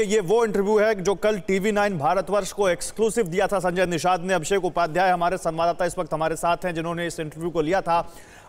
ये वो इंटरव्यू है जो कल TV9 भारतवर्ष को एक्सक्लूसिव दिया था संजय निषाद ने। अभिषेक उपाध्याय हमारे संवाददाता इस वक्त हमारे साथ हैं जिन्होंने इस इंटरव्यू को लिया था।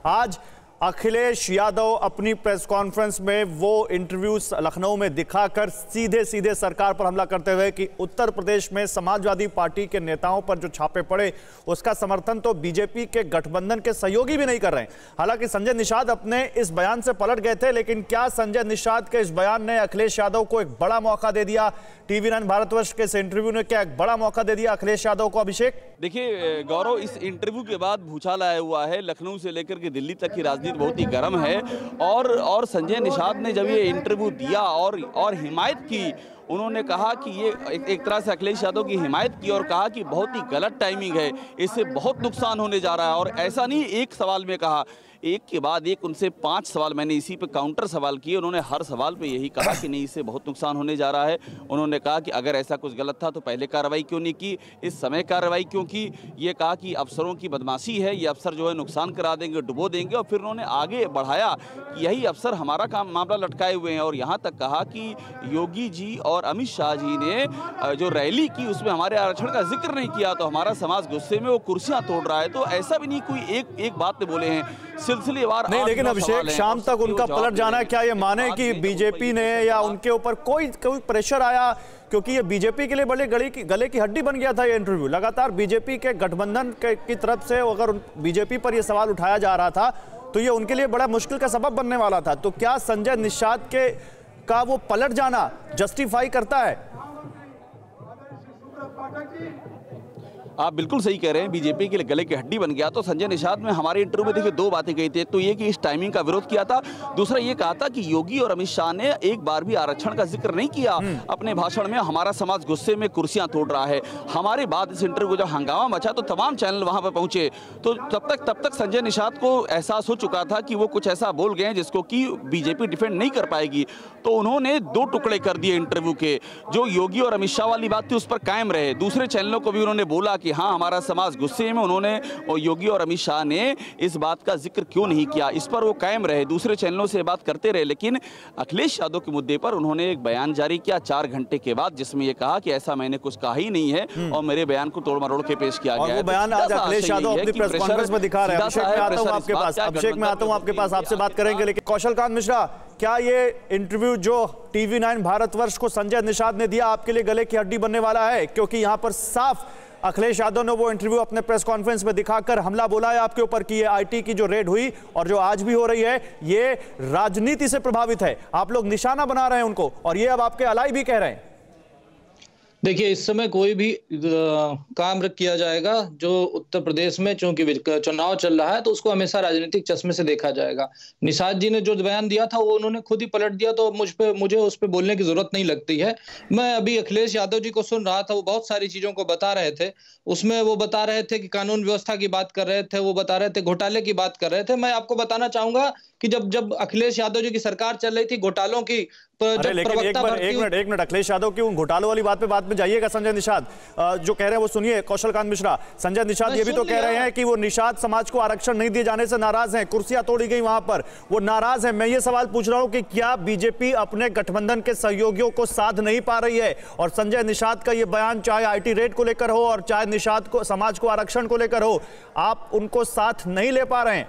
आज अखिलेश यादव अपनी प्रेस कॉन्फ्रेंस में वो इंटरव्यू लखनऊ में दिखाकर सीधे सीधे सरकार पर हमला करते हुए कि उत्तर प्रदेश में समाजवादी पार्टी के नेताओं पर जो छापे पड़े उसका समर्थन तो बीजेपी के गठबंधन के सहयोगी भी नहीं कर रहे हैं। हालांकि संजय निषाद अपने इस बयान से पलट गए थे, लेकिन क्या संजय निषाद के इस बयान ने अखिलेश यादव को एक बड़ा मौका दे दिया? TV9 भारतवर्ष के इस इंटरव्यू ने क्या एक बड़ा मौका दे दिया अखिलेश यादव को? अभिषेक, देखिए गौरव, इस इंटरव्यू के बाद भूचाल आया हुआ है। लखनऊ से लेकर के दिल्ली तक की राजनीति बहुत ही गर्म है और संजय निषाद ने जब ये इंटरव्यू दिया और हिमायत की, उन्होंने कहा कि ये एक तरह से अखिलेश यादव की हिमायत की और कहा कि बहुत ही गलत टाइमिंग है, इससे बहुत नुकसान होने जा रहा है। और ऐसा नहीं एक सवाल में कहा, एक के बाद एक उनसे 5 सवाल मैंने इसी पे काउंटर सवाल किए। उन्होंने हर सवाल पे यही कहा कि नहीं, इससे बहुत नुकसान होने जा रहा है। उन्होंने कहा कि अगर ऐसा कुछ गलत था तो पहले कार्रवाई क्यों नहीं की, इस समय कार्रवाई क्यों की। ये कहा कि अफसरों की बदमाशी है, ये अफसर जो है नुकसान करा देंगे, डुबो देंगे। और फिर उन्होंने आगे बढ़ाया कि यही अफसर हमारा काम मामला लटकाए हुए हैं। और यहाँ तक कहा कि योगी जी और अमित शाह जी ने जो रैली की उसमें हमारे आरक्षण का जिक्र नहीं किया तो हमारा समाज गुस्से में वो कुर्सियां तोड़ रहा है। तो ऐसा भी नहीं कोई एक बात पे बोले हैं, सिलसिलेवार नहीं। लेकिन अभिषेक, शाम तक उनका पलट जाना है। क्या ये माने कि बीजेपी ने या उनके ऊपर कोई प्रेशर आया? क्योंकि ये बीजेपी के लिए बड़े गले की हड्डी बन गया था ये इंटरव्यू। लगातार बीजेपी के गठबंधन की तरफ से अगर बीजेपी पर यह सवाल उठाया जा रहा था तो ये उनके लिए बड़ा मुश्किल का सबब बनने वाला था। तो क्या संजय निषाद का वो पलट जाना जस्टिफाई करता है? आप बिल्कुल सही कह रहे हैं, बीजेपी के लिए गले की हड्डी बन गया। तो संजय निषाद में हमारे इंटरव्यू में देखिए 2 बातें कही थी। एक तो ये कि इस टाइमिंग का विरोध किया था, दूसरा ये कहा था कि योगी और अमित शाह ने एक बार भी आरक्षण का जिक्र नहीं किया अपने भाषण में। हमारा समाज गुस्से में कुर्सियां तोड़ रहा है। हमारे बाद इस इंटरव्यू जब हंगामा मचा तो तमाम चैनल वहां पर पहुंचे। तो तब तक संजय निषाद को एहसास हो चुका था कि वो कुछ ऐसा बोल गए हैं जिसको कि बीजेपी डिफेंड नहीं कर पाएगी। तो उन्होंने 2 टुकड़े कर दिए इंटरव्यू के। जो योगी और अमित शाह वाली बात थी उस पर कायम रहे। दूसरे चैनलों को भी उन्होंने बोला कि हाँ, हमारा समाज गुस्से में, उन्होंने और योगी और अमित शाह ने इस बात का जिक्र क्यों नहीं किया, इस पर वो कायम रहे। दूसरे चैनलों से बात करते रहे, लेकिन अखिलेश यादव के मुद्दे पर उन्होंने एक बयान जारी किया 4 घंटे के बाद, जिसमें ये कहा कि ऐसा मैंने कुछ कहा ही नहीं है और मेरे बयान को तोड़ मरोड़ के पेश किया गया है। वो बयान आज अखिलेश यादव अपनी प्रेस कॉन्फ्रेंस में दिखा रहे हैं। अभिषेक, मैं आता हूं आपके पास। अभिषेक, मैं आता हूं आपके पास, आपसे बात करेंगे। लेकिन कौशल कांत मिश्रा, क्या ये इंटरव्यू जो TV9 भारतवर्ष को संजय निषाद ने दिया आपके लिए गले की हड्डी बनने वाला है? क्योंकि यहां पर साफ अखिलेश यादव ने वो इंटरव्यू अपने प्रेस कॉन्फ्रेंस में दिखाकर हमला बोला है आपके ऊपर कि ये IT की जो रेड हुई और जो आज भी हो रही है ये राजनीति से प्रभावित है। आप लोग निशाना बना रहे हैं उनको और ये अब आपके अलाई भी कह रहे हैं। देखिए, इस समय कोई भी काम किया जाएगा जो उत्तर प्रदेश में, चूंकि चुनाव चल रहा है तो उसको हमेशा राजनीतिक चश्मे से देखा जाएगा। निषाद जी ने जो बयान दिया था वो उन्होंने खुद ही पलट दिया, तो मुझे उस पर बोलने की जरूरत नहीं लगती है। मैं अभी अखिलेश यादव जी को सुन रहा था, वो बहुत सारी चीजों को बता रहे थे। उसमें वो बता रहे थे कि कानून व्यवस्था की बात कर रहे थे, वो बता रहे थे घोटाले की बात कर रहे थे। मैं आपको बताना चाहूंगा कि जब अखिलेश यादव जी की सरकार चल रही थी, घोटालों की एक मिनट अखिलेश यादव की उन घोटालों वाली बात पे बाद में जाइएगा। संजय निषाद जो कह रहे हैं वो सुनिए। कौशल कांत मिश्रा, संजय निषाद ये भी तो कह रहे हैं कि वो निषाद समाज को आरक्षण नहीं दिए जाने से नाराज हैं, कुर्सियां तोड़ी गई वहां पर, वो नाराज हैं। मैं ये सवाल पूछ रहा हूं कि क्या बीजेपी अपने गठबंधन के सहयोगियों को साध नहीं पा रही है? और संजय निषाद का ये बयान चाहे IT रेड को लेकर हो और चाहे निषाद को समाज को आरक्षण को लेकर हो, आप उनको साथ नहीं ले पा रहे हैं?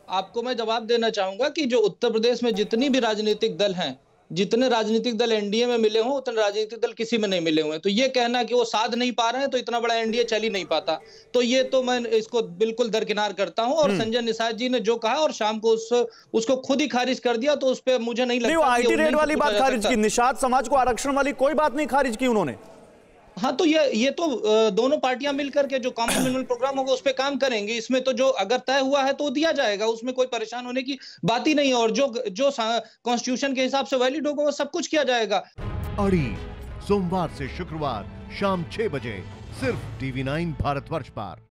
आपको मैं जवाब देना चाहूंगा कि जो उत्तर प्रदेश में जितनी भी राजनीतिक दल हैं, जितने राजनीतिक दल एनडीए में मिले हों उतने राजनीतिक दल किसी में नहीं मिले हुए हैं। तो ये कहना कि वो साथ नहीं पा रहे हैं तो इतना बड़ा एनडीए चल ही नहीं पाता। तो ये तो मैं इसको बिल्कुल दरकिनार करता हूं। और संजय निषाद जी ने जो कहा और शाम को उसको खुद ही खारिज कर दिया, तो उस पर मुझे नहीं लगता। IT रेड वाली बात खारिज की, निषाद समाज को आरक्षण वाली कोई बात नहीं खारिज की उन्होंने। हाँ, तो ये तो दोनों पार्टियां मिलकर के जो कॉमन मिनिमम प्रोग्राम होगा उस पे काम करेंगे। इसमें तो जो अगर तय हुआ है तो दिया जाएगा, उसमें कोई परेशान होने की बात ही नहीं है। और जो कॉन्स्टिट्यूशन के हिसाब से वैलिड होगा वो सब कुछ किया जाएगा। अड़ी सोमवार से शुक्रवार शाम 6 बजे सिर्फ TV9 भारतवर्ष पर।